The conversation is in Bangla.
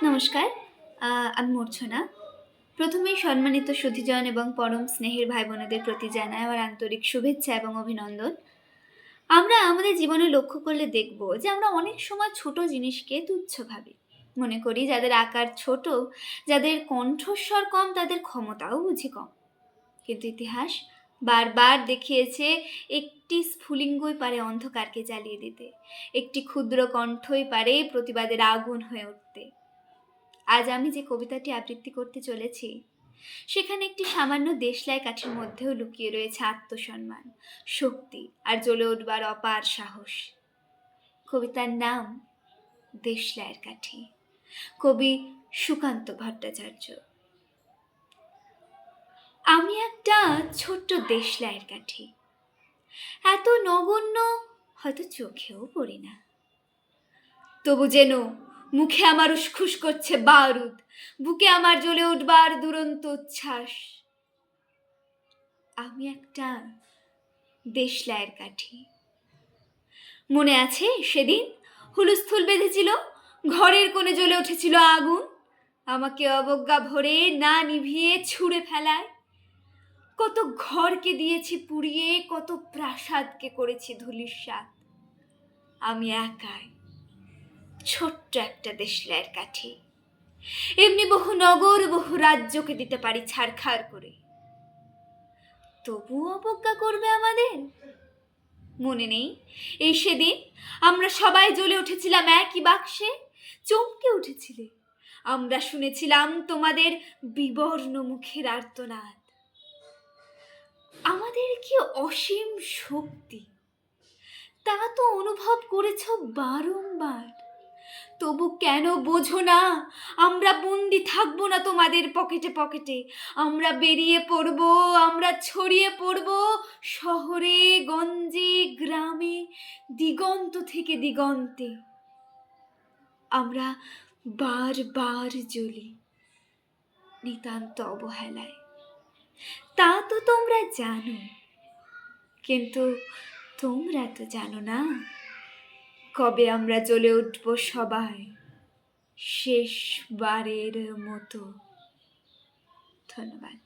নমস্কার। আমি মূর্ছনা। প্রথমেই সম্মানিত সুধীজন এবং পরম স্নেহের ভাই-বোনেদের প্রতি জানাই আমার আন্তরিক শুভেচ্ছা এবং অভিনন্দন। আমরা আমাদের জীবনে লক্ষ্য করলে দেখব যে আমরা অনেক সময় ছোট জিনিসকে তুচ্ছ ভাবি। মনে করি যাদের আকার ছোট, যাদের কণ্ঠস্বর কম তাদের ক্ষমতাও বুঝি কম। কিন্তু ইতিহাস বারবার দেখিয়েছে একটি স্ফুলিঙ্গই পারে অন্ধকারকে জ্বালিয়ে দিতে। একটি ক্ষুদ্র কণ্ঠই পারে প্রতিবাদের আগুন হয়ে উঠতে। আজ আমি যে কবিতাটি আবৃত্তি করতে চলেছি সেখানে একটি সামান্য দেশলাই কাঠির মধ্যেও লুকিয়ে রয়েছে আত্মসম্মান, শক্তি আর জ্বলে উঠবার অপার সাহস। কবিতার নাম দেশলাইয়ের কাঠি, কবি সুকান্ত ভট্টাচার্য। আমি একটা ছোট্ট দেশলাইয়ের কাঠি, এত নগণ্য হয়তো চোখেও পড়ি না, তবু যেন মুখে আমার উসখুস করছে বারুদ, বুকে আমার জ্বলে উঠবার দুরন্ত উচ্ছ্বাস। আমি একটা দেশলাইয়ের কাঠি। মনে আছে সেদিন হুলস্থুল বেঁধেছিল, ঘরের কোণে জ্বলে উঠেছিল আগুন, আমাকে অবজ্ঞা ভরে না নিভিয়ে ছুঁড়ে ফেলায়। কত ঘরকে দিয়েছি পুড়িয়ে, কত প্রাসাদকে করেছি ধূলিসাৎ। আমি একাই ছোট্ট একটা দেশলাইয়ের কাঠি, এমনি বহু নগর বহু রাজ্যকে দিতে পারি ছারখার করে। তবু অবজ্ঞা করবে আমাদের? মনে নেই এই সেদিন আমরা সবাই জ্বলে উঠেছিলাম একই বাক্সে, চমকে উঠেছিলে, আমরা শুনেছিলাম তোমাদের বিবর্ণ মুখের আর্তনাদ। আমাদের কি অসীম শক্তি, তা তো অনুভব করেছ বারংবার। তবু কেন বোঝো না আমরা বন্দি থাকবো না তোমাদের পকেটে পকেটে। আমরা বেরিয়ে পড়ব, আমরা ছড়িয়ে পড়ব শহরে গঞ্জে গ্রামে, দিগন্ত থেকে দিগন্তে। আমরা বারবার জ্বলি নিতান্ত অবহেলায়, তা তো তোমরা জানো, কিন্তু তোমরা তো জানো না কবে আমরা জ্বলে উঠব সবাই শেষবারের মতো। ধন্যবাদ।